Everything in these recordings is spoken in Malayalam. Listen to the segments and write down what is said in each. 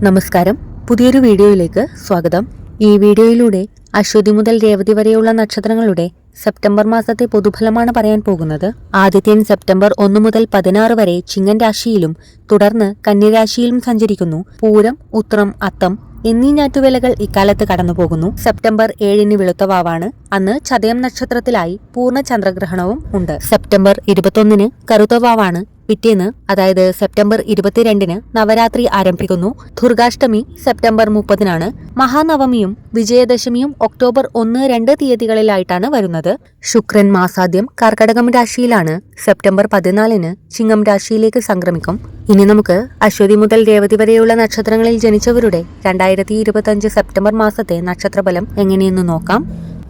നമസ്കാരം, പുതിയൊരു വീഡിയോയിലേക്ക് സ്വാഗതം. ഈ വീഡിയോയിലൂടെ അശ്വതി മുതൽ രേവതി വരെയുള്ള നക്ഷത്രങ്ങളുടെ സെപ്റ്റംബർ മാസത്തെ പൊതുഫലമാണ് പറയാൻ പോകുന്നത്. ആദിത്യൻ സെപ്റ്റംബർ 1 മുതൽ 16 വരെ ചിങ്ങൻ രാശിയിലും തുടർന്ന് കന്യരാശിയിലും സഞ്ചരിക്കുന്നു. പൂരം, ഉത്രം, അത്തം എന്നീ ഞാറ്റുവേലകൾ ഇക്കാലത്ത് കടന്നുപോകുന്നു. സെപ്റ്റംബർ 7 വെളുത്ത വാവാണ്. അന്ന് ചതയം നക്ഷത്രത്തിലായി പൂർണ്ണ ചന്ദ്രഗ്രഹണവും ഉണ്ട്. സെപ്റ്റംബർ 21 കറുത്ത വാവാണ്. പിറ്റേന്ന്, അതായത് സെപ്റ്റംബർ 22 നവരാത്രി ആരംഭിക്കുന്നു. ദുർഗാഷ്ടമി സെപ്റ്റംബർ 30 മഹാനവമിയും വിജയദശമിയും ഒക്ടോബർ 1-2 തീയതികളിലായിട്ടാണ് വരുന്നത്. ശുക്രൻ മാസാദ്യം കർക്കടകം രാശിയിലാണ്. സെപ്റ്റംബർ 14 ചിങ്ങം രാശിയിലേക്ക് സംക്രമിക്കും. ഇനി നമുക്ക് അശ്വതി മുതൽ രേവതി വരെയുള്ള നക്ഷത്രങ്ങളിൽ ജനിച്ചവരുടെ 2025 സെപ്റ്റംബർ മാസത്തെ നക്ഷത്രഫലം എങ്ങനെയെന്ന് നോക്കാം.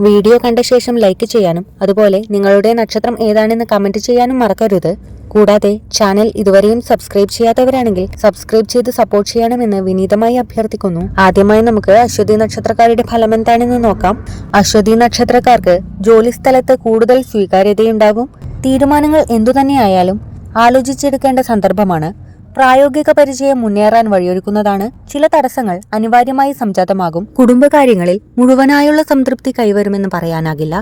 വീഡിയോ കണ്ട ശേഷം ലൈക്ക് ചെയ്യാനും അതുപോലെ നിങ്ങളുടെ നക്ഷത്രം ഏതാണെന്ന് കമന്റ് ചെയ്യാനും മറക്കരുത്. കൂടാതെ ചാനൽ ഇതുവരെയും സബ്സ്ക്രൈബ് ചെയ്യാത്തവരാണെങ്കിൽ സബ്സ്ക്രൈബ് ചെയ്ത് സപ്പോർട്ട് ചെയ്യണമെന്ന് വിനീതമായി അഭ്യർത്ഥിക്കുന്നു. ആദ്യമായി നമുക്ക് അശ്വതി നക്ഷത്രക്കാരുടെ ഫലം എന്താണെന്ന് നോക്കാം. അശ്വതി നക്ഷത്രക്കാർക്ക് ജോലി സ്ഥലത്ത് കൂടുതൽ സ്വീകാര്യതയുണ്ടാകും. തീരുമാനങ്ങൾ എന്തുതന്നെയായാലും ആലോചിച്ചെടുക്കേണ്ട സന്ദർഭമാണ്. പ്രായോഗിക പരിചയം മുന്നേറാൻ വഴിയൊരുക്കുന്നതാണ്. ചില തടസ്സങ്ങൾ അനിവാര്യമായി സംജാതമാകും. കുടുംബകാര്യങ്ങളിൽ മുഴുവനായുള്ള സംതൃപ്തി കൈവരുമെന്ന് പറയാനാകില്ല.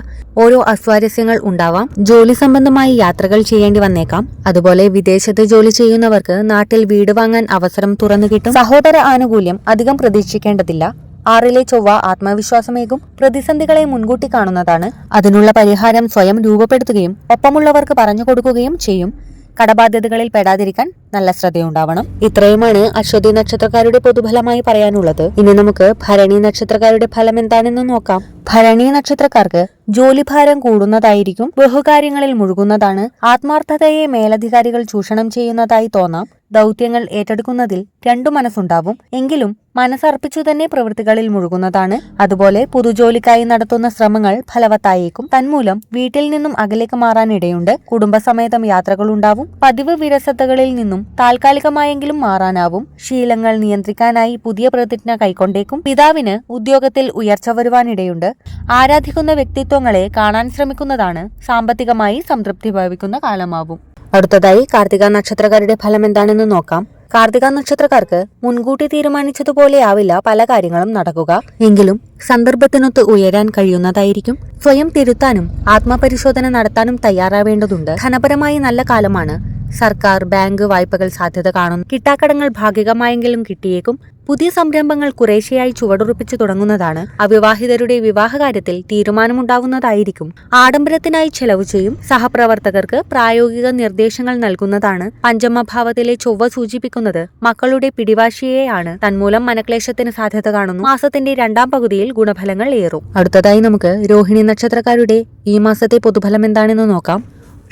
ഓരോ അസ്വാരസ്യങ്ങൾ ഉണ്ടാവാം. ജോലി സംബന്ധമായി യാത്രകൾ ചെയ്യേണ്ടി വന്നേക്കാം. അതുപോലെ വിദേശത്ത് ജോലി ചെയ്യുന്നവർക്ക് നാട്ടിൽ വീട് വാങ്ങാൻ അവസരം തുറന്നു കിട്ടും. സഹോദര ആനുകൂല്യം അധികം പ്രതീക്ഷിക്കേണ്ടതില്ല. 6 ചൊവ്വ ആത്മവിശ്വാസമേകും. പ്രതിസന്ധികളെ മുൻകൂട്ടി കാണുന്നതാണ്. അതിനുള്ള പരിഹാരം സ്വയം രൂപപ്പെടുത്തുകയും ഒപ്പമുള്ളവർക്ക് പറഞ്ഞു കൊടുക്കുകയും ചെയ്യും. കടബാധ്യതകളിൽ പെടാതിരിക്കാൻ നല്ല ശ്രദ്ധയുണ്ടാവണം. ഇത്രയുമാണ് അശ്വതി നക്ഷത്രക്കാരുടെ പൊതുഫലമായി പറയാനുള്ളത്. ഇനി നമുക്ക് ഭരണി നക്ഷത്രക്കാരുടെ ഫലം എന്താണെന്ന് നോക്കാം. ഭരണി നക്ഷത്രക്കാർക്ക് ജോലിഭാരം കൂടുന്നതായിരിക്കും. ബഹുകാര്യങ്ങളിൽ മുഴുകുന്നതാണ്. ആത്മാർത്ഥതയെ മേലധികാരികൾ ചൂഷണം ചെയ്യുന്നതായി തോന്നാം. ദൗത്യങ്ങൾ ഏറ്റെടുക്കുന്നതിൽ രണ്ടു മനസ്സുണ്ടാവും. എങ്കിലും മനസ്സർപ്പിച്ചു തന്നെ പ്രവൃത്തികളിൽ മുഴുകുന്നതാണ്. അതുപോലെ പുതുജോലിക്കായി നടത്തുന്ന ശ്രമങ്ങൾ ഫലവത്തായേക്കും. തന്മൂലം വീട്ടിൽ നിന്നും അകലേക്ക് മാറാൻ ഇടയുണ്ട്. കുടുംബസമേതം യാത്രകളുണ്ടാവും. പതിവ് വിരസതകളിൽ നിന്നും താൽക്കാലികമായെങ്കിലും മാറാനാവും. ശീലങ്ങൾ നിയന്ത്രിക്കാനായി പുതിയ പ്രതിജ്ഞ കൈക്കൊണ്ടേക്കും. പിതാവിന് ഉദ്യോഗത്തിൽ ഉയർച്ച വരുവാനിടയുണ്ട്. ആരാധിക്കുന്ന വ്യക്തിത്വങ്ങളെ കാണാൻ ശ്രമിക്കുന്നതാണ്. സാമ്പത്തികമായി സംതൃപ്തി ഭാവിക്കുന്ന കാലമാവും. അടുത്തതായി കാർത്തിക നക്ഷത്രക്കാരുടെ ഫലം എന്താണെന്ന് നോക്കാം. കാർത്തിക നക്ഷത്രക്കാർക്ക് മുൻകൂട്ടി തീരുമാനിച്ചതുപോലെ ആവില്ല പല കാര്യങ്ങളും നടക്കുക. എങ്കിലും സന്ദർഭത്തിനൊത്ത് ഉയരാൻ കഴിയുന്നതായിരിക്കും. സ്വയം തിരുത്താനും ആത്മപരിശോധന നടത്താനും തയ്യാറാവേണ്ടതുണ്ട്. ധനപരമായി നല്ല കാലമാണ്. സർക്കാർ, ബാങ്ക് വായ്പകൾ സാധ്യത കാണുന്നു. കിട്ടാക്കടങ്ങൾ ഭാഗികമായെങ്കിലും കിട്ടിയേക്കും. പുതിയ സംരംഭങ്ങൾ കുറേശ്ശെയായി ചുവടുറപ്പിച്ചു തുടങ്ങുന്നതാണ്. അവിവാഹിതരുടെ വിവാഹകാര്യത്തിൽ തീരുമാനമുണ്ടാവുന്നതായിരിക്കും. ആഡംബരത്തിനായി ചെലവ് ചെയ്യും. സഹപ്രവർത്തകർക്ക് പ്രായോഗിക നിർദ്ദേശങ്ങൾ നൽകുന്നതാണ്. പഞ്ചമഭാവത്തിലെ ചൊവ്വ സൂചിപ്പിക്കുന്നത് മക്കളുടെ പിടിവാശിയെയാണ്. തന്മൂലം മനക്ലേശത്തിന് സാധ്യത കാണുന്നു. മാസത്തിന്റെ 2ാം പകുതിയിൽ ഗുണഫലങ്ങൾ ഏറും. അടുത്തതായി നമുക്ക് രോഹിണി നക്ഷത്രക്കാരുടെ ഈ മാസത്തെ പൊതുഫലം എന്താണെന്ന് നോക്കാം.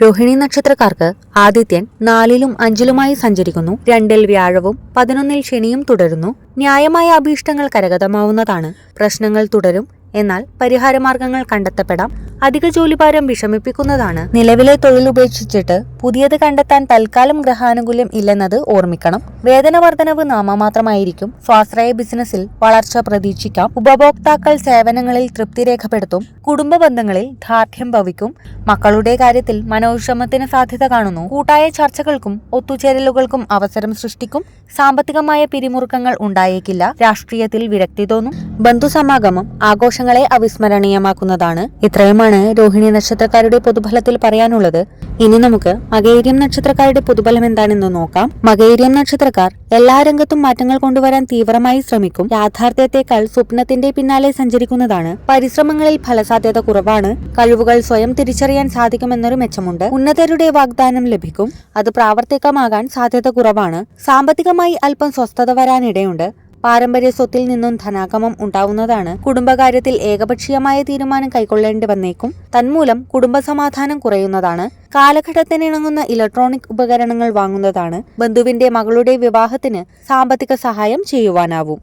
രോഹിണി നക്ഷത്രക്കാർക്ക് ആദിത്യൻ 4-ലും 5-ലുമായി സഞ്ചരിക്കുന്നു. 2-ൽ വ്യാഴവും 11-ൽ ശനിയും തുടരുന്നു. ന്യായമായ അഭീഷ്ടങ്ങൾ കരഗതമാവുന്നതാണ്. പ്രശ്നങ്ങൾ തുടരും. എന്നാൽ പരിഹാരമാർഗങ്ങൾ കണ്ടെത്തപ്പെടാം. അധിക ജോലിഭാരം വിഷമിപ്പിക്കുന്നതാണ്. നിലവിലെ തൊഴിൽ ഉപേക്ഷിച്ചിട്ട് പുതിയത് കണ്ടെത്താൻ തൽക്കാലം ഗ്രഹാനുകൂല്യം ഇല്ലെന്നത് ഓർമ്മിക്കണം. വേതന വർധനവ് നാമമാത്രമായിരിക്കും. സ്വാശ്രയ ബിസിനസ്സിൽ വളർച്ച പ്രതീക്ഷിക്കാം. ഉപഭോക്താക്കൾ സേവനങ്ങളിൽ തൃപ്തി രേഖപ്പെടുത്തും. കുടുംബ ബന്ധങ്ങളിൽ ദാർഢ്യം ഭവിക്കും. മക്കളുടെ കാര്യത്തിൽ മനോവിഷമത്തിന് സാധ്യത കാണുന്നു. കൂട്ടായ ചർച്ചകൾക്കും ഒത്തുചേരലുകൾക്കും അവസരം സൃഷ്ടിക്കും. സാമ്പത്തികമായ പിരിമുറുക്കങ്ങൾ ഉണ്ടായേക്കില്ല. രാഷ്ട്രീയത്തിൽ വിരക്തി തോന്നും. ബന്ധുസമാഗമം ആഘോഷങ്ങളെ അവിസ്മരണീയമാക്കുന്നതാണ്. ഇത്രയുമാണ് രോഹിണി നക്ഷത്രക്കാരുടെ പൊതുഫലത്തിൽ പറയാനുള്ളത്. ഇനി നമുക്ക് മകയിരം നക്ഷത്രക്കാരുടെ പൊതുഫലം എന്താണെന്ന് നോക്കാം. മകയിരം നക്ഷത്രക്കാർ എല്ലാ രംഗത്തും മാറ്റങ്ങൾ കൊണ്ടുവരാൻ തീവ്രമായി ശ്രമിക്കും. യാഥാർത്ഥ്യത്തെക്കാൾ സ്വപ്നത്തിന്റെ പിന്നാലെ സഞ്ചരിക്കുന്നതാണ്. പരിശ്രമങ്ങളിൽ ഫലസാധ്യത കുറവാണ്. കഴിവുകൾ സ്വയം തിരിച്ചറിയാൻ സാധിക്കുമെന്നൊരു മെച്ചമുണ്ട്. ഉന്നതരുടെ വാഗ്ദാനം ലഭിക്കും. അത് പ്രാവർത്തികമാകാൻ സാധ്യത കുറവാണ്. സാമ്പത്തികമായി അല്പം സ്വസ്ഥത വരാനിടയുണ്ട്. പാരമ്പര്യ സ്വത്തിൽ നിന്നും ധനാഗമം ഉണ്ടാവുന്നതാണ്. കുടുംബകാര്യത്തിൽ ഏകപക്ഷീയമായ തീരുമാനം കൈക്കൊള്ളേണ്ടി വന്നേക്കും. തന്മൂലം കുടുംബസമാധാനം കുറയുന്നതാണ്. കാലഘട്ടത്തിനിണങ്ങുന്ന ഇലക്ട്രോണിക് ഉപകരണങ്ങൾ വാങ്ങുന്നതാണ്. ബന്ധുവിന്റെ മകളുടെ വിവാഹത്തിന് സാമ്പത്തിക സഹായം ചെയ്യുവാനാവും.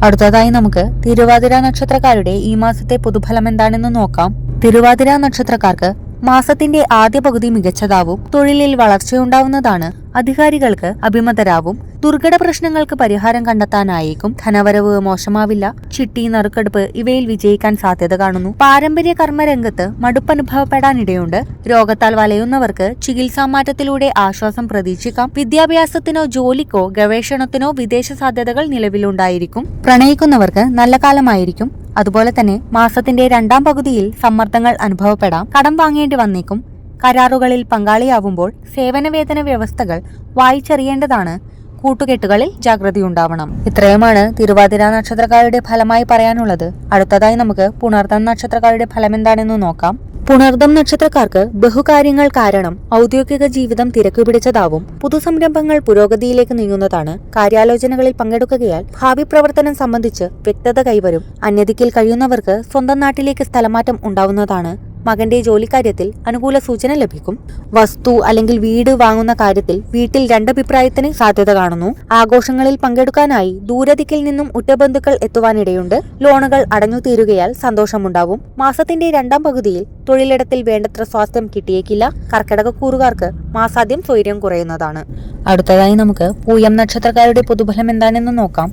അടുത്തതായി നമുക്ക് തിരുവാതിര നക്ഷത്രക്കാരുടെ ഈ മാസത്തെ പൊതുഫലം എന്താണെന്ന് നോക്കാം. തിരുവാതിര നക്ഷത്രക്കാർക്ക് മാസത്തിന്റെ ആദ്യ പകുതി മികച്ചതാവും. തൊഴിലിൽ വളർച്ചയുണ്ടാവുന്നതാണ്. അധികാരികൾക്ക് അഭിമതരാവും. ദുർഘട പ്രശ്നങ്ങൾക്ക് പരിഹാരം കണ്ടെത്താനായേക്കും. ധനവരവ് മോശമാവില്ല. ചിട്ടി, നറുക്കെടുപ്പ് ഇവയിൽ വിജയിക്കാൻ സാധ്യത കാണുന്നു. പാരമ്പര്യ കർമ്മരംഗത്ത് മടുപ്പനുഭവപ്പെടാനിടയുണ്ട്. രോഗത്താൽ വലയുന്നവർക്ക് ചികിത്സാ മാറ്റത്തിലൂടെ ആശ്വാസം പ്രതീക്ഷിക്കാം. വിദ്യാഭ്യാസത്തിനോ ജോലിക്കോ ഗവേഷണത്തിനോ വിദേശ സാധ്യതകൾ നിലവിലുണ്ടായിരിക്കും. പ്രണയിക്കുന്നവർക്ക് നല്ല കാലമായിരിക്കും. അതുപോലെ തന്നെ മാസത്തിന്റെ രണ്ടാം പകുതിയിൽ സമ്മർദ്ദങ്ങൾ അനുഭവപ്പെടാം. കടം വാങ്ങേണ്ടി വന്നേക്കും. കരാറുകളിൽ പങ്കാളിയാവുമ്പോൾ സേവനവേതന വ്യവസ്ഥകൾ വായിച്ചറിയേണ്ടതാണ്. കൂട്ടുകെട്ടുകളിൽ ജാഗ്രതയുണ്ടാവണം. ഇത്രയുമാണ് തിരുവാതിര നക്ഷത്രക്കാരുടെ ഫലമായി പറയാനുള്ളത്. അടുത്തതായി നമുക്ക് പുണർദം നക്ഷത്രക്കാരുടെ ഫലം എന്താണെന്ന് നോക്കാം. പുണർദം നക്ഷത്രക്കാർക്ക് ബഹുകാര്യങ്ങൾ കാരണം ഔദ്യോഗിക ജീവിതം തിരക്കുപിടിച്ചതാവും. പുതുസംരംഭങ്ങൾ പുരോഗതിയിലേക്ക് നീങ്ങുന്നതാണ്. കാര്യാലോചനകളിൽ പങ്കെടുക്കുകയാൽ ഭാവി പ്രവർത്തനം സംബന്ധിച്ച് വ്യക്തത കൈവരും. അന്യദിക്കിൽ കഴിയുന്നവർക്ക് സ്വന്തം നാട്ടിലേക്ക് സ്ഥലമാറ്റം ഉണ്ടാവുന്നതാണ്. മകന്റെ ജോലിക്കാര്യത്തിൽ അനുകൂല സൂചന ലഭിക്കും. വസ്തു അല്ലെങ്കിൽ വീട് വാങ്ങുന്ന കാര്യത്തിൽ വീട്ടിൽ രണ്ടഭിപ്രായത്തിന് സാധ്യത കാണുന്നു. ആഘോഷങ്ങളിൽ പങ്കെടുക്കാനായി ദൂരദിക്കിൽ നിന്നും ഉറ്റബന്ധുക്കൾ എത്തുവാനിടയുണ്ട്. ലോണുകൾ അടഞ്ഞു തീരുകയാൽ സന്തോഷമുണ്ടാവും. മാസത്തിന്റെ രണ്ടാം പകുതിയിൽ തൊഴിലിടത്തിൽ വേണ്ടത്ര സ്വാസ്ഥ്യം കിട്ടിയേക്കില്ല. കർക്കിടകക്കൂറുകാർക്ക് മാസാദ്യം സ്വൈര്യം കുറയുന്നതാണ്. അടുത്തതായി നമുക്ക് പൂയം നക്ഷത്രക്കാരുടെ പൊതുഫലം എന്താണെന്ന് നോക്കാം.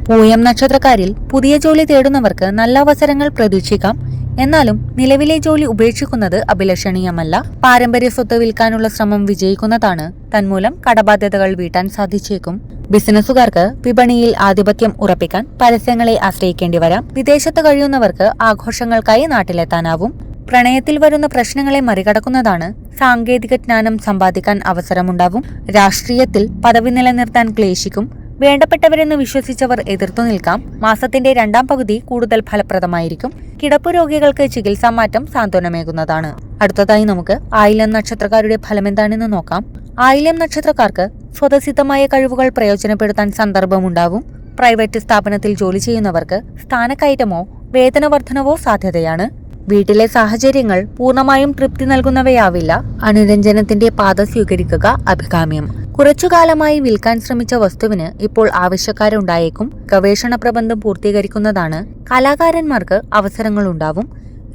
പൂയം നക്ഷത്രക്കാരിൽ പുതിയ ജോലി തേടുന്നവർക്ക് നല്ല അവസരങ്ങൾ പ്രതീക്ഷിക്കാം. എന്നാലും നിലവിലെ ജോലി ഉപേക്ഷിക്കുന്നത് അഭിലഷണീയമല്ല. പാരമ്പര്യ സ്വത്ത് വിൽക്കാനുള്ള ശ്രമം വിജയിക്കുന്നതാണ്. തന്മൂലം കടബാധ്യതകൾ വീട്ടാൻ സാധിച്ചേക്കും. ബിസിനസ്സുകാർക്ക് വിപണിയിൽ ആധിപത്യം ഉറപ്പിക്കാൻ പരസ്യങ്ങളെ ആശ്രയിക്കേണ്ടി വരാം. വിദേശത്ത് കഴിയുന്നവർക്ക് ആഘോഷങ്ങൾക്കായി നാട്ടിലെത്താനാവും. പ്രണയത്തിൽ വരുന്ന പ്രശ്നങ്ങളെ മറികടക്കുന്നതാണ്. സാങ്കേതിക ജ്ഞാനം സമ്പാദിക്കാൻ അവസരമുണ്ടാവും. രാഷ്ട്രീയത്തിൽ പദവി നിലനിർത്താൻ ക്ലേശിക്കും. വേണ്ടപ്പെട്ടവരെന്ന് വിശ്വസിച്ചവർ എതിർത്തു നിൽക്കാം. മാസത്തിന്റെ രണ്ടാം പകുതി കൂടുതൽ ഫലപ്രദമായിരിക്കും. കിടപ്പു രോഗികൾക്ക് ചികിത്സാ മാറ്റം സാന്ത്വനമേകുന്നതാണ്. അടുത്തതായി നമുക്ക് ആയില്യം നക്ഷത്രക്കാരുടെ ഫലം എന്താണെന്ന് നോക്കാം. ആയില്യം നക്ഷത്രക്കാർക്ക് സ്വതസിദ്ധമായ കഴിവുകൾ പ്രയോജനപ്പെടുത്താൻ സന്ദർഭമുണ്ടാവും. പ്രൈവറ്റ് സ്ഥാപനത്തിൽ ജോലി ചെയ്യുന്നവർക്ക് സ്ഥാനക്കയറ്റമോ വേതന വർധനവോ സാധ്യതയാണ്. വീട്ടിലെ സാഹചര്യങ്ങൾ പൂർണ്ണമായും തൃപ്തി നൽകുന്നവയാവില്ല. അനുരഞ്ജനത്തിന്റെ പാത സ്വീകരിക്കുക അഭികാമ്യം. കുറച്ചുകാലമായി വിൽക്കാൻ ശ്രമിച്ച വസ്തുവിന് ഇപ്പോൾ ആവശ്യക്കാരുണ്ടായേക്കും. ഗവേഷണ പ്രബന്ധം പൂർത്തീകരിക്കുന്നതാണ്. കലാകാരന്മാർക്ക് അവസരങ്ങളുണ്ടാവും.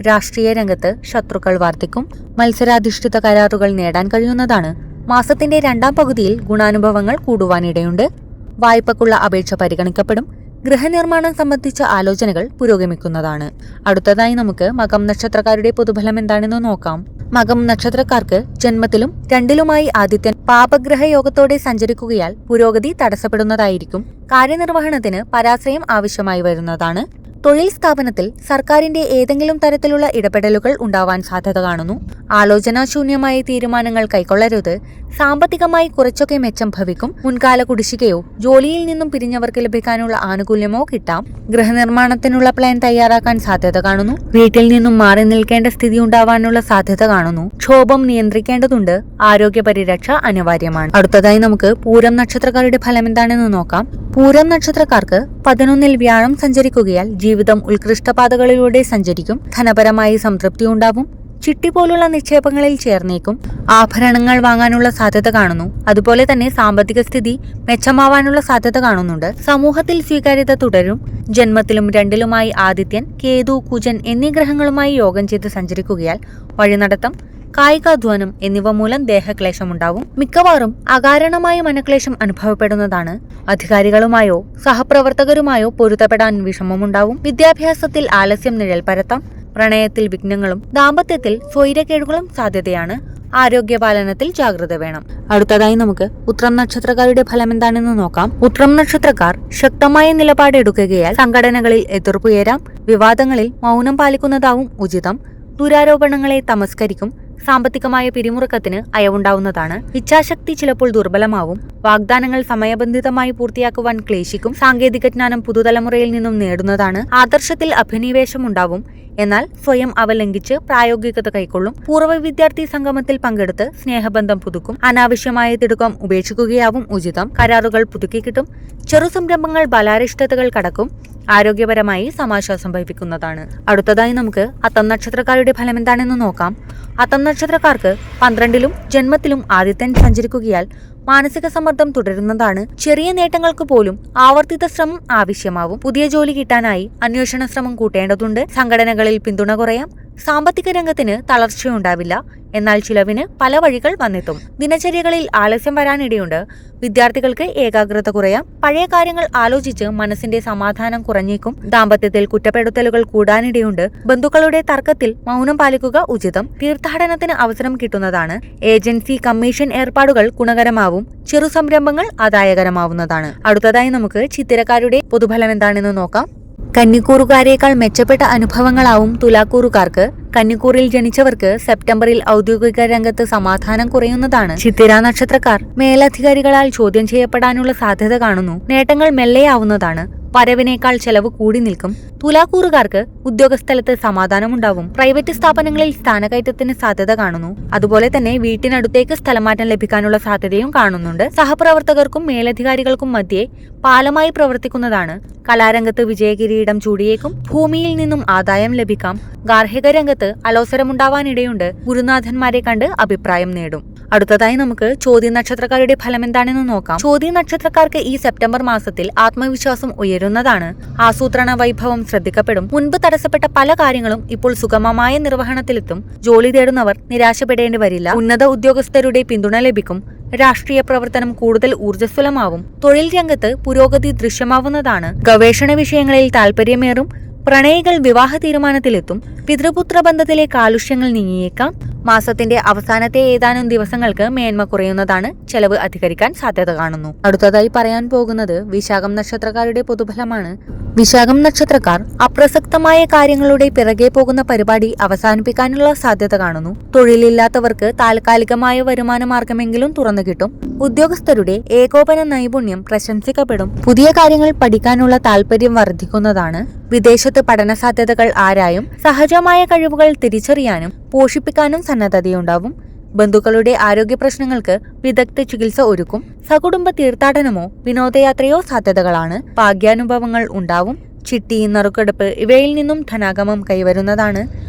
രാഷ്ട്രീയ രംഗത്ത് ശത്രുക്കൾ വർദ്ധിക്കും. മത്സരാധിഷ്ഠിത കരാറുകൾ നേടാൻ കഴിയുന്നതാണ്. മാസത്തിന്റെ രണ്ടാം പകുതിയിൽ ഗുണാനുഭവങ്ങൾ കൂടുവാനിടയുണ്ട്. വായ്പക്കുള്ള അപേക്ഷ പരിഗണിക്കപ്പെടും. ഗൃഹനിർമ്മാണം സംബന്ധിച്ച ആലോചനകൾ പുരോഗമിക്കുന്നതാണ്. അടുത്തതായി നമുക്ക് മകം നക്ഷത്രക്കാരുടെ പൊതുഫലം എന്താണെന്ന് നോക്കാം. മകം നക്ഷത്രക്കാർക്ക് ജന്മത്തിലും രണ്ടിലുമായി ആദിത്യൻ പാപഗ്രഹ യോഗത്തോടെ സഞ്ചരിക്കുകയാൽ പുരോഗതി തടസ്സപ്പെടുന്നതായിരിക്കും. കാര്യനിർവഹണത്തിന് പരാശ്രയം ആവശ്യമായി വരുന്നതാണ്. തൊഴിൽ സ്ഥാപനത്തിൽ സർക്കാരിന്റെ ഏതെങ്കിലും തരത്തിലുള്ള ഇടപെടലുകൾ ഉണ്ടാവാൻ സാധ്യത കാണുന്നു. ആലോചനാശൂന്യമായ തീരുമാനങ്ങൾ കൈക്കൊള്ളരുത്. സാമ്പത്തികമായി കുറച്ചൊക്കെ മെച്ചം ഭവിക്കും. മുൻകാല കുടിശ്ശികയോ ജോലിയിൽ നിന്നും പിരിഞ്ഞവർക്ക് ലഭിക്കാനുള്ള ആനുകൂല്യമോ കിട്ടാം. ഗൃഹനിർമ്മാണത്തിനുള്ള പ്ലാൻ തയ്യാറാക്കാൻ സാധ്യത കാണുന്നു. വീട്ടിൽ നിന്നും മാറി നിൽക്കേണ്ട സ്ഥിതി ഉണ്ടാവാനുള്ള സാധ്യത കാണുന്നു. ക്ഷോഭം നിയന്ത്രിക്കേണ്ടതുണ്ട്. ആരോഗ്യ പരിരക്ഷ അനിവാര്യമാണ്. അടുത്തതായി നമുക്ക് പൂരം നക്ഷത്രക്കാരുടെ ഫലം എന്താണെന്ന് നോക്കാം. പൂരം നക്ഷത്രക്കാർക്ക് 11-ൽ വ്യാഴം സഞ്ചരിക്കുകയാൽ ജീവിതം ഉത്കൃഷ്ടപാതകളിലൂടെ സഞ്ചരിക്കും. ധനപരമായി സംതൃപ്തി ഉണ്ടാവും. ചിട്ടി പോലുള്ള നിക്ഷേപങ്ങളിൽ ചേർന്നേക്കും. ആഭരണങ്ങൾ വാങ്ങാനുള്ള സാധ്യത കാണുന്നു. അതുപോലെ തന്നെ സാമ്പത്തിക സ്ഥിതി മെച്ചമാവാനുള്ള സാധ്യത കാണുന്നുണ്ട്. സമൂഹത്തിൽ സ്വീകാര്യത തുടരും. ജന്മത്തിലും രണ്ടിലുമായി ആദിത്യൻ, കേതു, കുജൻ എന്നീ ഗ്രഹങ്ങളുമായി യോഗം ചെയ്ത് സഞ്ചരിക്കുകയാൽ വഴിനടത്തം, കായികാധ്വാനം എന്നിവ മൂലം ദേഹക്ലേശമുണ്ടാവും. മിക്കവാറും അകാരണമായ മനക്ലേശം അനുഭവപ്പെടുന്നതാണ്. അധികാരികളുമായോ സഹപ്രവർത്തകരുമായോ പൊരുത്തപ്പെടാൻ വിഷമമുണ്ടാവും. വിദ്യാഭ്യാസത്തിൽ ആലസ്യം നിഴൽ പരത്താം. പ്രണയത്തിൽ വിഘ്നങ്ങളും ദാമ്പത്യത്തിൽ സ്വൈരക്കേടുകളും സാധ്യതയാണ്. ആരോഗ്യപാലനത്തിൽ ജാഗ്രത വേണം. അടുത്തതായി നമുക്ക് ഉത്രം നക്ഷത്രക്കാരുടെ ഫലം എന്താണെന്ന് നോക്കാം. ഉത്രം നക്ഷത്രക്കാർ ശക്തമായ നിലപാടെടുക്കുകയാൽ സംഘടനകളിൽ എതിർപ്പുയരാം. വിവാദങ്ങളിൽ മൗനം പാലിക്കുന്നതാവും ഉചിതം. ദുരാരോപണങ്ങളെ തമസ്കരിക്കും. സാമ്പത്തികമായ പിരിമുറുക്കത്തിന് അയവുണ്ടാവുന്നതാണ്. ഇച്ഛാശക്തി ചിലപ്പോൾ ദുർബലമാവും. വാഗ്ദാനങ്ങൾ സമയബന്ധിതമായി പൂർത്തിയാക്കുവാൻ ക്ലേശിക്കും. സാങ്കേതിക ജ്ഞാനം പുതുതലമുറയിൽ നിന്നും നേടുന്നതാണ്. ആദർശത്തിൽ അഭിനിവേശമുണ്ടാവും. എന്നാൽ സ്വയം അവലംഘിച്ച് പ്രായോഗികത കൈക്കൊള്ളും. പൂർവ്വ വിദ്യാർത്ഥി സംഗമത്തിൽ പങ്കെടുത്ത് സ്നേഹബന്ധം പുതുക്കും. അനാവശ്യമായ തിടുക്കം ഉപേക്ഷിക്കുകയാവും ഉചിതം. കരാറുകൾ പുതുക്കി കിട്ടും. ചെറു സംരംഭങ്ങൾ ബലാരിഷ്ടതകൾ കടക്കും. ആരോഗ്യപരമായി സമാശ്വാസം ഭവിക്കുന്നതാണ്. അടുത്തതായി നമുക്ക് അത്തം നക്ഷത്രക്കാരുടെ ഫലം എന്താണെന്ന് നോക്കാം. അത്തം നക്ഷത്രക്കാർക്ക് 12-ലും ജന്മത്തിലും ആദിത്യൻ സഞ്ചരിക്കുകയാൽ മാനസിക സമ്മർദ്ദം തുടരുന്നതാണ്. ചെറിയ നേട്ടങ്ങൾക്ക് പോലും ആവർത്തിത ശ്രമം ആവശ്യമാവും. പുതിയ ജോലി കിട്ടാനായി അന്വേഷണ ശ്രമം കൂട്ടേണ്ടതുണ്ട്. സംഘടനകളിൽ പിന്തുണ കുറയാം. സാമ്പത്തിക രംഗത്തിന് തളർച്ചയുണ്ടാവില്ല. എന്നാൽ ചിലവിന് പല വഴികൾ വന്നെത്തും. ദിനചര്യകളിൽ ആലസ്യം വരാനിടയുണ്ട്. വിദ്യാർത്ഥികൾക്ക് ഏകാഗ്രത കുറയാം. പഴയ കാര്യങ്ങൾ ആലോചിച്ച് മനസ്സിന്റെ സമാധാനം കുറഞ്ഞേക്കും. ദാമ്പത്യത്തിൽ കുറ്റപ്പെടുത്തലുകൾ കൂടാനിടയുണ്ട്. ബന്ധുക്കളുടെ തർക്കത്തിൽ മൗനം പാലിക്കുക ഉചിതം. തീർത്ഥാടനത്തിന് അവസരം കിട്ടുന്നതാണ്. ഏജൻസി കമ്മീഷൻ ഏർപ്പാടുകൾ ഗുണകരമാവും. ചെറു സംരംഭങ്ങൾ ആദായകരമാവുന്നതാണ്. അടുത്തതായി നമുക്ക് ചിത്തിരക്കാരുടെ പൊതുഫലം എന്താണെന്ന് നോക്കാം. കന്നിക്കൂറുകാരേക്കാൾ മെച്ചപ്പെട്ട അനുഭവങ്ങളാവും തുലാക്കൂറുകാർക്ക്. കന്നിക്കൂറിൽ ജനിച്ചവർക്ക് സെപ്റ്റംബറിൽ ഔദ്യോഗിക രംഗത്ത് സമാധാനം കുറയുന്നതാണ്. ചിത്തിര നക്ഷത്രക്കാർ മേലധികാരികളാൽ ചോദ്യം ചെയ്യപ്പെടാനുള്ള സാധ്യത കാണുന്നു. നേട്ടങ്ങൾ മെല്ലെയാവുന്നതാണ്. വരവിനേക്കാൾ ചെലവ് കൂടി നിൽക്കും. തുലാക്കൂറുകാർക്ക് ഉദ്യോഗസ്ഥലത്ത് സമാധാനമുണ്ടാവും. പ്രൈവറ്റ് സ്ഥാപനങ്ങളിൽ സ്ഥാനക്കയറ്റത്തിന് സാധ്യത കാണുന്നു. അതുപോലെ തന്നെ വീട്ടിനടുത്തേക്ക് സ്ഥലമാറ്റം ലഭിക്കാനുള്ള സാധ്യതയും കാണുന്നുണ്ട്. സഹപ്രവർത്തകർക്കും മേലധികാരികൾക്കും മധ്യേ പാലമായി പ്രവർത്തിക്കുന്നതാണ്. കലാരംഗത്ത് വിജയകിരീടം ചൂടിയേക്കും. ഭൂമിയിൽ നിന്നും ആദായം ലഭിക്കാം. ഗാർഹിക രംഗത്ത് അലോസരമുണ്ടാവാനിടയുണ്ട്. ഗുരുനാഥന്മാരെ കണ്ട് അഭിപ്രായം നേടും. അടുത്തതായി നമുക്ക് ചോദ്യ നക്ഷത്രക്കാരുടെ ഫലം എന്താണെന്ന് നോക്കാം. ചോദ്യ നക്ഷത്രക്കാർക്ക് ഈ സെപ്റ്റംബർ മാസത്തിൽ ആത്മവിശ്വാസം ഉയരുന്നതാണ്. ആസൂത്രണ വൈഭവം ശ്രദ്ധിക്കപ്പെടും. മുൻപ് തടസ്സപ്പെട്ട പല കാര്യങ്ങളും ഇപ്പോൾ സുഗമമായ നിർവഹണത്തിലെത്തും. ജോലി തേടുന്നവർ നിരാശപ്പെടേണ്ടി വരില്ല. ഉന്നത ഉദ്യോഗസ്ഥരുടെ പിന്തുണ ലഭിക്കും. രാഷ്ട്രീയ പ്രവർത്തനം കൂടുതൽ ഊർജ്ജസ്വലമാവും. തൊഴിൽ രംഗത്ത് പുരോഗതി ദൃശ്യമാവുന്നതാണ്. ഗവേഷണ വിഷയങ്ങളിൽ താൽപര്യമേറും. പ്രണയികൾ വിവാഹ തീരുമാനത്തിലെത്തും. പിതൃപുത്ര ബന്ധത്തിലെ കാലുഷ്യങ്ങൾ നീങ്ങിയേക്കാം. മാസത്തിന്റെ അവസാനത്തെ ഏതാനും ദിവസങ്ങൾക്ക് മേന്മ കുറയുന്നതാണ്. ചെലവ് അധികരിക്കാൻ സാധ്യത കാണുന്നു. അടുത്തതായി പറയാൻ പോകുന്നത് വിശാഖം നക്ഷത്രക്കാരുടെ പൊതുഫലമാണ്. വിശാഖം നക്ഷത്രക്കാർ അപ്രസക്തമായ കാര്യങ്ങളുടെ പിറകെ പോകുന്ന പരിപാടി അവസാനിപ്പിക്കാനുള്ള സാധ്യത കാണുന്നു. തൊഴിലില്ലാത്തവർക്ക് താൽക്കാലികമായ വരുമാന മാർഗമെങ്കിലും തുറന്നു കിട്ടും. ഉദ്യോഗസ്ഥരുടെ ഏകോപന നൈപുണ്യം പ്രശംസിക്കപ്പെടും. പുതിയ കാര്യങ്ങൾ പഠിക്കാനുള്ള താല്പര്യം വർദ്ധിക്കുന്നതാണ്. വിദേശത്ത് പഠന സാധ്യതകൾ ആരായും. സഹജമായ കഴിവുകൾ തിരിച്ചറിയാനും പോഷിപ്പിക്കാനും സന്നദ്ധതയുണ്ടാവും. ബന്ധുക്കളുടെ ആരോഗ്യ പ്രശ്നങ്ങൾക്ക് വിദഗ്ധ ചികിത്സ ഒരുക്കും. സകുടുംബ തീർത്ഥാടനമോ വിനോദയാത്രയോ സാധ്യതകളാണ്. ഭാഗ്യാനുഭവങ്ങൾ ഉണ്ടാവും. ചിട്ടി, നറുക്കെടുപ്പ് ഇവയിൽ നിന്നും ധനാഗമം കൈവരുന്നതാണ്.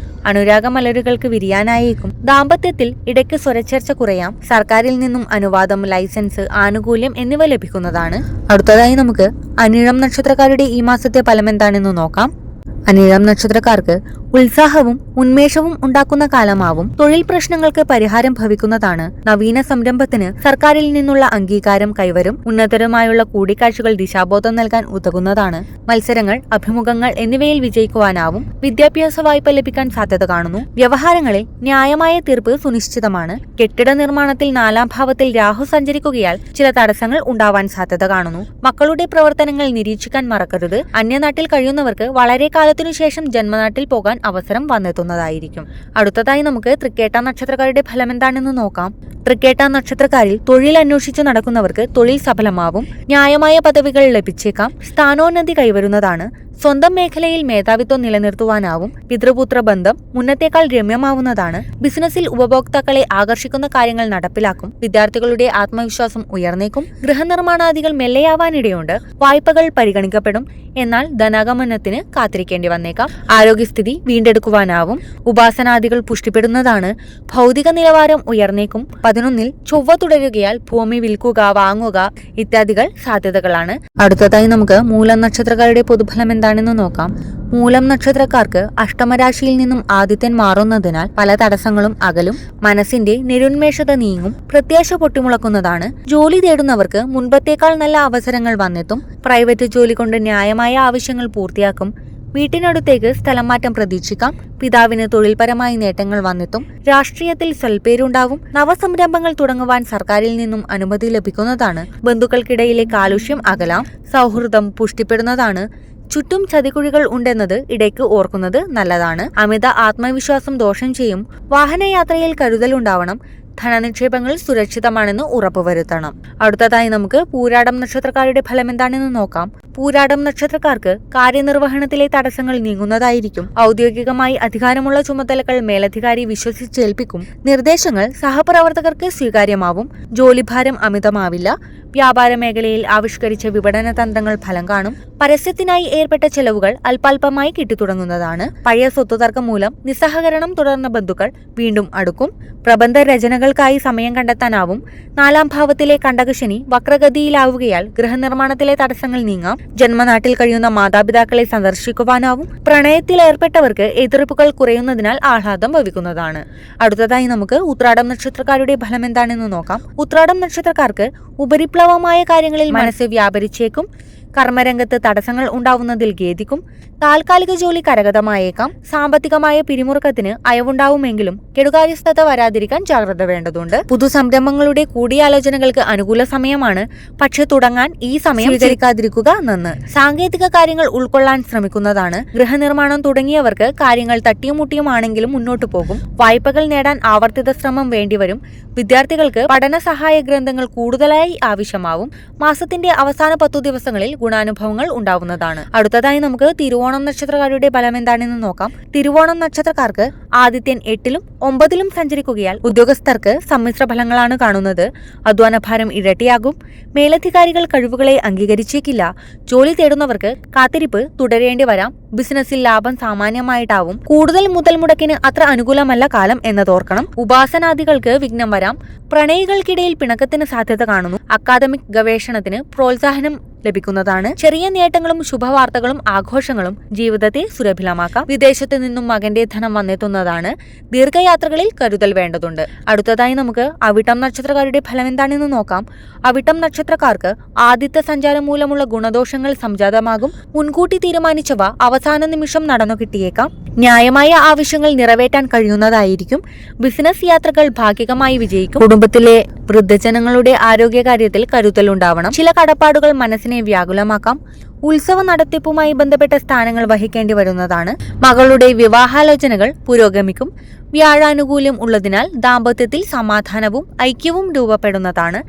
അനുരാഗ മലരുകൾക്ക് വിരിയാനായേക്കും. ദാമ്പത്യത്തിൽ ഇടയ്ക്ക് സ്വരച്ചേർച്ച കുറയാം. സർക്കാരിൽ നിന്നും അനുവാദം, ലൈസൻസ്, ആനുകൂല്യം എന്നിവ ലഭിക്കുന്നതാണ്. അടുത്തതായി നമുക്ക് അനിഴം നക്ഷത്രക്കാരുടെ ഈ മാസത്തെ ഫലം എന്താണെന്ന് നോക്കാം. അനിഴം നക്ഷത്രക്കാർക്ക് ഉത്സാഹവും ഉന്മേഷവും ഉണ്ടാക്കുന്ന കാലമാവും. തൊഴിൽ പ്രശ്നങ്ങൾക്ക് പരിഹാരം ഭവിക്കുന്നതാണ്. നവീന സംരംഭത്തിന് സർക്കാരിൽ നിന്നുള്ള അംഗീകാരം കൈവരും. ഉന്നതരുമായുള്ള കൂടിക്കാഴ്ചകൾ ദിശാബോധം നൽകാൻ ഉതകുന്നതാണ്. മത്സരങ്ങൾ, അഭിമുഖങ്ങൾ എന്നിവയിൽ വിജയിക്കുവാനാവും. വിദ്യാഭ്യാസ വായ്പ ലഭിക്കാൻ സാധ്യത കാണുന്നു. വ്യവഹാരങ്ങളിൽ ന്യായമായ തീർപ്പ് സുനിശ്ചിതമാണ്. കെട്ടിട നിർമ്മാണത്തിൽ 4-ാം ഭാവത്തിൽ രാഹു സഞ്ചരിക്കുകയാൽ ചില തടസ്സങ്ങൾ ഉണ്ടാവാൻ സാധ്യത കാണുന്നു. മക്കളുടെ പ്രവർത്തനങ്ങൾ നിരീക്ഷിക്കാൻ മറക്കരുത്. അന്യനാട്ടിൽ കഴിയുന്നവർക്ക് വളരെ കാലത്തിനു ശേഷം ജന്മനാട്ടിൽ പോകാൻ അവസരം വന്നെത്തുന്നതായിരിക്കും. അടുത്തതായി നമുക്ക് തൃക്കേട്ട നക്ഷത്രക്കാരുടെ ഫലം എന്താണെന്ന് നോക്കാം. തൃക്കേട്ട നക്ഷത്രക്കാരിൽ തൊഴിൽ അന്വേഷിച്ചു നടക്കുന്നവർക്ക് തൊഴിൽ സഫലമാവും. ന്യായമായ പദവികൾ ലഭിച്ചേക്കാം. സ്ഥാനോന്നതി കൈവരുന്നതാണ്. സ്വന്തം മേഖലയിൽ മേധാവിത്വം നിലനിർത്തുവാനാവും. പിതൃപുത്ര ബന്ധം മുന്നത്തേക്കാൾ രമ്യമാവുന്നതാണ്. ബിസിനസ്സിൽ ഉപഭോക്താക്കളെ ആകർഷിക്കുന്ന കാര്യങ്ങൾ നടപ്പിലാക്കും. വിദ്യാർത്ഥികളുടെ ആത്മവിശ്വാസം ഉയർന്നേക്കും. ഗൃഹനിർമ്മാണാദികൾ മെല്ലെയാവാനിടയുണ്ട്. വായ്പകൾ പരിഗണിക്കപ്പെടും. എന്നാൽ ധനാഗമനത്തിന് കാത്തിരിക്കേണ്ടി വന്നേക്കാം. ആരോഗ്യസ്ഥിതി വീണ്ടെടുക്കുവാനാവും. ഉപാസനാദികൾ പുഷ്ടിപ്പെടുന്നതാണ്. ഭൗതിക നിലവാരം ഉയർന്നേക്കും. 11-ൽ ചൊവ്വ തുടരുകയാൽ ഭൂമി വിൽക്കുക, വാങ്ങുക ഇത്യാദികൾ സാധ്യതകളാണ്. അടുത്തതായി നമുക്ക് മൂലം നക്ഷത്രക്കാരുടെ പൊതുഫലം എന്താണെന്ന് നോക്കാം. മൂലം നക്ഷത്രക്കാർക്ക് അഷ്ടമരാശിയിൽ നിന്നും ആദിത്യൻ മാറുന്നതിനാൽ പല തടസ്സങ്ങളും അകലും. മനസ്സിന്റെ നിരുന്മേഷത നീങ്ങും. പ്രത്യാശ പൊട്ടിമുളക്കുന്നതാണ്. ജോലി തേടുന്നവർക്ക് മുൻപത്തേക്കാൾ നല്ല അവസരങ്ങൾ വന്നെത്തും. പ്രൈവറ്റ് ജോലി കൊണ്ട് ന്യായമായ ആവശ്യങ്ങൾ പൂർത്തിയാക്കും. വീട്ടിനടുത്തേക്ക് സ്ഥലം മാറ്റം പ്രതീക്ഷിക്കാം. പിതാവിന് തൊഴിൽപരമായി നേട്ടങ്ങൾ വന്നെത്തും. രാഷ്ട്രീയത്തിൽ സ്വൽപ്പേരുണ്ടാവും. നവസംരംഭങ്ങൾ തുടങ്ങുവാൻ സർക്കാരിൽ നിന്നും അനുമതി ലഭിക്കുന്നതാണ്. ബന്ധുക്കൾക്കിടയിലെ കാലുഷ്യം അകലാം. സൗഹൃദം പുഷ്ടിപ്പെടുന്നതാണ്. ചുറ്റും ചതിക്കുഴികൾ ഉണ്ടെന്നത് ഇടയ്ക്ക് ഓർക്കുന്നത് നല്ലതാണ്. അമിത ആത്മവിശ്വാസം ദോഷം ചെയ്യും. വാഹനയാത്രയിൽ കരുതലുണ്ടാവണം. ധനനിക്ഷേപങ്ങൾ സുരക്ഷിതമാണെന്ന് ഉറപ്പുവരുത്തണം. അടുത്തതായി നമുക്ക് പൂരാടം നക്ഷത്രക്കാരുടെ ഫലം എന്താണെന്ന് നോക്കാം. പൂരാടം നക്ഷത്രക്കാർക്ക് കാര്യനിർവഹണത്തിലെ തടസ്സങ്ങൾ നീങ്ങുന്നതായിരിക്കും. ഔദ്യോഗികമായി അധികാരമുള്ള ചുമതലകൾ മേലധികാരി വിശ്വസിച്ചേൽപ്പിക്കും. നിർദ്ദേശങ്ങൾ സഹപ്രവർത്തകർക്ക് സ്വീകാര്യമാവും. ജോലിഭാരം അമിതമാവില്ല. വ്യാപാര മേഖലയിൽ ആവിഷ്കരിച്ച വിപണന തന്ത്രങ്ങൾ ഫലം കാണും. പരസ്യത്തിനായി ഏർപ്പെട്ട ചെലവുകൾ അല്പാൽപമായി കിട്ടിത്തുടങ്ങുന്നതാണ്. പഴയ സ്വത്തുതർക്കം മൂലം നിസ്സഹകരണം തുടർന്ന ബന്ധുക്കൾ വീണ്ടും അടുക്കും. പ്രബന്ധ രചനകൾക്കായി സമയം കണ്ടെത്താനാവും. 4-ാം ഭാവത്തിലെ കണ്ടകശനി വക്രഗതിയിലാവുകയാൽ ഗൃഹനിർമ്മാണത്തിലെ തടസ്സങ്ങൾ നീങ്ങാം. ജന്മനാട്ടിൽ കഴിയുന്ന മാതാപിതാക്കളെ സന്ദർശിക്കുവാനാവും. പ്രണയത്തിലേർപ്പെട്ടവർക്ക് എതിർപ്പുകൾ കുറയുന്നതിനാൽ ആഹ്ലാദം ഭവിക്കുന്നതാണ്. അടുത്തതായി നമുക്ക് ഉത്രാടം നക്ഷത്രക്കാരുടെ ഫലം എന്താണെന്ന് നോക്കാം. ഉത്രാടം നക്ഷത്രക്കാർക്ക് ഉപരിപ്ലവമായ കാര്യങ്ങളിൽ മനസ്സ് വ്യാപരിച്ചേക്കും. കർമ്മരംഗത്ത് തടസ്സങ്ങൾ ഉണ്ടാവുന്നതിൽ ഖേദിക്കും. താൽക്കാലിക ജോലി കരഗതമായേക്കാം. സാമ്പത്തികമായ പിരിമുറുക്കത്തിന് അയവുണ്ടാവുമെങ്കിലും കെടുകാര്യസ്ഥത വരാതിരിക്കാൻ ജാഗ്രത വേണ്ടതുണ്ട്. പുതുസംരംഭങ്ങളുടെ കൂടിയാലോചനകൾക്ക് അനുകൂല സമയമാണ്. പക്ഷെ തുടങ്ങാൻ ഈ സമയം സ്വീകരിക്കാതിരിക്കുക നന്ന്. സാങ്കേതിക കാര്യങ്ങൾ ഉൾക്കൊള്ളാൻ ശ്രമിക്കുന്നതാണ്. ഗൃഹനിർമ്മാണം തുടങ്ങിയവർക്ക് കാര്യങ്ങൾ തട്ടിയും മുട്ടിയുമാണെങ്കിലും മുന്നോട്ടു പോകും. വായ്പകൾ നേടാൻ ആവർത്തിത ശ്രമം വേണ്ടിവരും. വിദ്യാർത്ഥികൾക്ക് പഠന സഹായ ഗ്രന്ഥങ്ങൾ കൂടുതലായി ആവശ്യമാവും. മാസത്തിന്റെ അവസാന 10 ദിവസങ്ങളിൽ ഗുണാനുഭവങ്ങൾ ഉണ്ടാവുന്നതാണ്. അടുത്തതായി നമുക്ക് തിരുവോണം നക്ഷത്രക്കാരുടെ ഫലം എന്താണെന്ന് നോക്കാം. തിരുവോണം നക്ഷത്രക്കാർക്ക് ആദിത്യൻ 8-ലും 9-ലും സഞ്ചരിക്കുകയാൽ ഉദ്യോഗസ്ഥർക്ക് സമ്മിശ്ര ഫലങ്ങളാണ് കാണുന്നത്. അധ്വാനഭാരം ഇരട്ടിയാകും. മേലധികാരികൾ കഴിവുകളെ അംഗീകരിച്ചേക്കില്ല. ജോലി തേടുന്നവർക്ക് കാത്തിരിപ്പ് തുടരേണ്ടി വരാം. ബിസിനസ്സിൽ ലാഭം സാമാന്യമായിട്ടാവും. കൂടുതൽ മുതൽ മുടക്കിന് അത്ര അനുകൂലമല്ല കാലം എന്നതോർക്കണം. ഉപാസനാദികൾക്ക് വിഘ്നം വരാം. പ്രണയികൾക്കിടയിൽ പിണക്കത്തിന് സാധ്യത കാണുന്നു. അക്കാദമിക് ഗവേഷണത്തിന് പ്രോത്സാഹനം ലഭിക്കുന്നതാണ്. ചെറിയ നേട്ടങ്ങളും ശുഭവാർത്തകളും ആഘോഷങ്ങളും ജീവിതത്തെ സുരഭിലമാക്കാം. വിദേശത്ത് നിന്നും മകന്റെ ധനം വന്നെത്തുന്നതാണ്. ദീർഘയാത്രകളിൽ കരുതൽ വേണ്ടതുണ്ട്. അടുത്തതായി നമുക്ക് അവിട്ടം നക്ഷത്രക്കാരുടെ ഫലം എന്താണെന്ന് നോക്കാം. അവിട്ടം നക്ഷത്രക്കാർക്ക് ആദിത്യ സഞ്ചാരം മൂലമുള്ള ഗുണദോഷങ്ങൾ സംജാതമാകും. മുൻകൂട്ടി തീരുമാനിച്ചവ അവസാന നിമിഷം നടന്നു കിട്ടിയേക്കാം. ന്യായമായ ആവശ്യങ്ങൾ നിറവേറ്റാൻ കഴിയുന്നതായിരിക്കും. ബിസിനസ് യാത്രകൾ ഭാഗികമായി വിജയിക്കും. കുടുംബത്തിലെ വൃദ്ധജനങ്ങളുടെ ആരോഗ്യകാര്യത്തിൽ കരുതലുണ്ടാവണം. ചില കടപ്പാടുകൾ മനസ്സിനെ വ്യാകുലമാക്കാം. ഉത്സവ നടത്തിപ്പുമായി ബന്ധപ്പെട്ട സ്ഥാനങ്ങൾ വഹിക്കേണ്ടി വരുന്നതാണ്. മകളുടെ വിവാഹാലോചനകൾ പുരോഗമിക്കും. വ്യാഴാനുകൂല്യം ഉള്ളതിനാൽ ദാമ്പത്യത്തിൽ സമാധാനവും ഐക്യവും രൂപപ്പെടുന്നതാണ്.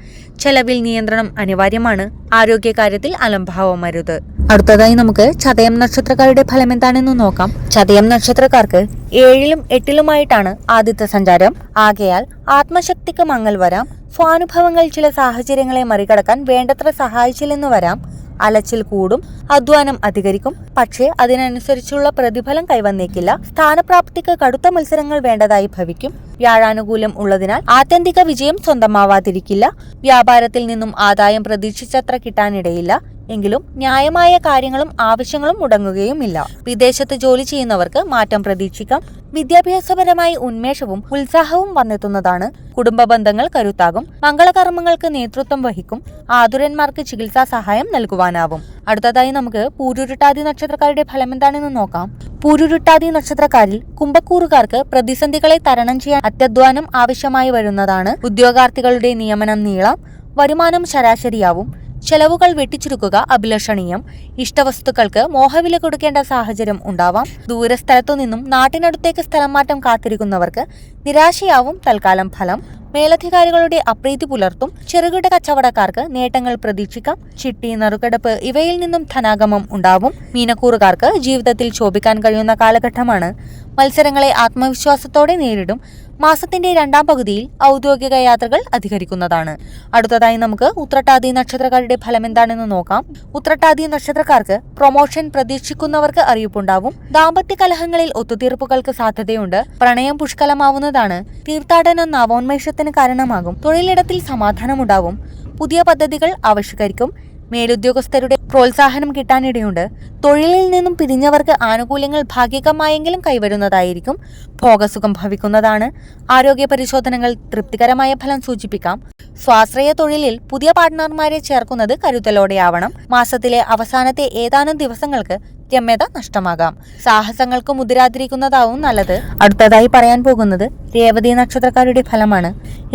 ചെലവിൽ നിയന്ത്രണം അനിവാര്യമാണ്. ആരോഗ്യകാര്യത്തിൽ അലംഭാവം വരുത്. അടുത്തതായി നമുക്ക് ചതയം നക്ഷത്രക്കാരുടെ ഫലം എന്താണെന്ന് നോക്കാം. ചതയം നക്ഷത്രക്കാർക്ക് 7-ലും 8-ലുമായിട്ടാണ് ആദിത്യ സഞ്ചാരം. ആകയാൽ ആത്മശക്തിക്ക് മങ്ങൽ വരാം. സ്വാനുഭവങ്ങൾ ചില സാഹചര്യങ്ങളെ മറികടക്കാൻ വേണ്ടത്ര സഹായിച്ചില്ലെന്ന് വരാം. അലച്ചിൽ കൂടും. അധ്വാനം അധികരിക്കും. പക്ഷേ അതിനനുസരിച്ചുള്ള പ്രതിഫലം കൈവന്നേക്കില്ല. സ്ഥാനപ്രാപ്തിക്ക് കടുത്ത മത്സരങ്ങൾ വേണ്ടതായി ഭവിക്കും. വ്യാഴാനുകൂല്യം ഉള്ളതിനാൽ ആത്യന്തിക വിജയം സ്വന്തമാവാതിരിക്കില്ല. വ്യാപാരത്തിൽ നിന്നും ആദായം പ്രതീക്ഷിച്ചത്ര കിട്ടാനിടയില്ല. എങ്കിലും ന്യായമായ കാര്യങ്ങളും ആവശ്യങ്ങളും മുടങ്ങുകയുമില്ല. വിദേശത്ത് ജോലി ചെയ്യുന്നവർക്ക് മാറ്റം പ്രതീക്ഷിക്കാം. വിദ്യാഭ്യാസപരമായി ഉന്മേഷവും ഉത്സാഹവും വന്നെത്തുന്നതാണ്. കുടുംബ ബന്ധങ്ങൾ കരുത്താകും. മംഗളകർമ്മങ്ങൾക്ക് നേതൃത്വം വഹിക്കും. ആതുരന്മാർക്ക് ചികിത്സാ സഹായം നൽകുവാനാവും. അടുത്തതായി നമുക്ക് പൂരുരുട്ടാതി നക്ഷത്രക്കാരുടെ ഫലം എന്താണെന്ന് നോക്കാം. പൂരുരുട്ടാതി നക്ഷത്രക്കാരിൽ കുംഭക്കൂറുകാർക്ക് പ്രതിസന്ധികളെ തരണം ചെയ്യാൻ അത്യധ്വാനം ആവശ്യമായി വരുന്നതാണ്. ഉദ്യോഗാർത്ഥികളുടെ നിയമനം നീളാം. വരുമാനം ശരാശരിയാവും. ചെലവുകൾ വെട്ടിച്ചുരുക്കുക അഭിലഷണീയം. ഇഷ്ടവസ്തുക്കൾക്ക് മോഹവില കൊടുക്കേണ്ട സാഹചര്യം ഉണ്ടാവാം. ദൂരസ്ഥലത്തു നിന്നും നാട്ടിനടുത്തേക്ക് സ്ഥലം മാറ്റം കാത്തിരിക്കുന്നവർക്ക് നിരാശയാവും തൽക്കാലം ഫലം. മേലധികാരികളുടെ അപ്രീതി പുലർത്തും. ചെറുകിട കച്ചവടക്കാർക്ക് നേട്ടങ്ങൾ പ്രതീക്ഷിക്കാം. ചിട്ടി, നറുക്കെടുപ്പ് ഇവയിൽ നിന്നും ധനാഗമം ഉണ്ടാവും. മീനക്കൂറുകാർക്ക് ജീവിതത്തിൽ ശോഭിക്കാൻ കഴിയുന്ന കാലഘട്ടമാണ്. മത്സരങ്ങളെ ആത്മവിശ്വാസത്തോടെ നേരിടും. മാസത്തിന്റെ 2ാം പകുതിയിൽ ഔദ്യോഗിക യാത്രകൾ അധികരിക്കുന്നതാണ്. അടുത്തതായി നമുക്ക് ഉത്രട്ടാതി നക്ഷത്രക്കാരുടെ ഫലം എന്താണെന്ന് നോക്കാം. ഉത്രട്ടാതി നക്ഷത്രക്കാർക്ക് പ്രൊമോഷൻ പ്രതീക്ഷിക്കുന്നവർക്ക് അറിയിപ്പുണ്ടാവും. ദാമ്പത്യ കലഹങ്ങളിൽ ഒത്തുതീർപ്പുകൾക്ക് സാധ്യതയുണ്ട്. പ്രണയം പുഷ്കലമാവുന്നതാണ്. തീർത്ഥാടനം നവോന്മേഷത്തിന് കാരണമാകും. തൊഴിലിടത്തിൽ സമാധാനമുണ്ടാവും. പുതിയ പദ്ധതികൾ ആവിഷ്കരിക്കും. മേലുദ്യോഗസ്ഥരുടെ പ്രോത്സാഹനം കിട്ടാനിടയുണ്ട്. തൊഴിലിൽ നിന്നും പിരിഞ്ഞവർക്ക് ആനുകൂല്യങ്ങൾ ഭാഗികമായെങ്കിലും കൈവരുന്നതായിരിക്കും. ഭോഗസുഖം ഭവിക്കുന്നതാണ്. ആരോഗ്യ പരിശോധനകൾ തൃപ്തികരമായ ഫലം സൂചിപ്പിക്കാം. സ്വാശ്രയ തൊഴിലിൽ പുതിയ പാർട്ട്ണർമാരെ ചേർക്കുന്നത് കരുതലോടെയാവണം. മാസത്തിലെ അവസാനത്തെ ഏതാനും ദിവസങ്ങൾക്ക് രമ്യത നഷ്ടമാകാം. സാഹസങ്ങൾക്ക് മുതിരാതിരിക്കുന്നതാവും നല്ലത്. അടുത്തതായി പറയാൻ പോകുന്നത് രേവതി നക്ഷത്രക്കാരുടെ ഫലമാണ്.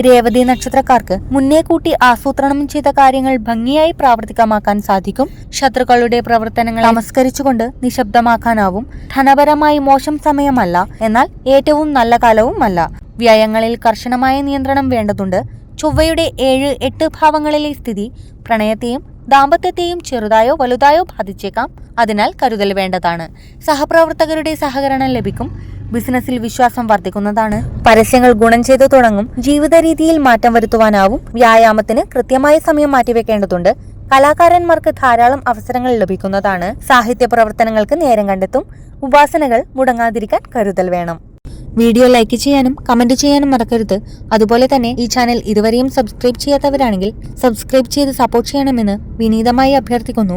രേവതി നക്ഷത്രക്കാർക്ക് മുന്നേ കൂട്ടി ആസൂത്രണം ചെയ്ത കാര്യങ്ങൾ ഭംഗിയായി പ്രാവർത്തികമാക്കാൻ സാധിക്കും. ശത്രുക്കളുടെ പ്രവർത്തനങ്ങൾ നമസ്കരിച്ചുകൊണ്ട് നിശബ്ദമാക്കാനാവും. ധനപരമായി മോശം സമയമല്ല, എന്നാൽ ഏറ്റവും നല്ല കാലവുമല്ല. വ്യയങ്ങളിൽ കർശനമായ നിയന്ത്രണം വേണ്ടതുണ്ട്. ചൊവ്വയുടെ 7-8 ഭാവങ്ങളിലെ സ്ഥിതി പ്രണയത്തെയും ദാമ്പത്യത്തെയും ചെറുതായോ വലുതായോ ബാധിച്ചേക്കാം. അതിനാൽ കരുതൽ വേണ്ടതാണ്. സഹപ്രവർത്തകരുടെ സഹകരണം ലഭിക്കും. ബിസിനസ്സിൽ വിശ്വാസം വർദ്ധിക്കുന്നതാണ്. പരസ്യങ്ങൾ ഗുണം ചെയ്തു തുടങ്ങും. ജീവിത രീതിയിൽ മാറ്റം വരുത്തുവാനാവും. വ്യായാമത്തിന് കൃത്യമായ സമയം മാറ്റിവെക്കേണ്ടതുണ്ട്. കലാകാരന്മാർക്ക് ധാരാളം അവസരങ്ങൾ ലഭിക്കുന്നതാണ്. സാഹിത്യ പ്രവർത്തനങ്ങൾക്ക് നേരം കണ്ടെത്തും. ഉപാസനകൾ മുടങ്ങാതിരിക്കാൻ കരുതൽ വേണം. വീഡിയോ ലൈക്ക് ചെയ്യാനും കമന്റ് ചെയ്യാനും മറക്കരുത്. അതുപോലെ തന്നെ ഈ ചാനൽ ഇതുവരെയും സബ്സ്ക്രൈബ് ചെയ്യാത്തവരാണെങ്കിൽ സബ്സ്ക്രൈബ് ചെയ്ത് സപ്പോർട്ട് ചെയ്യണമെന്ന് വിനീതമായി അഭ്യർത്ഥിക്കുന്നു.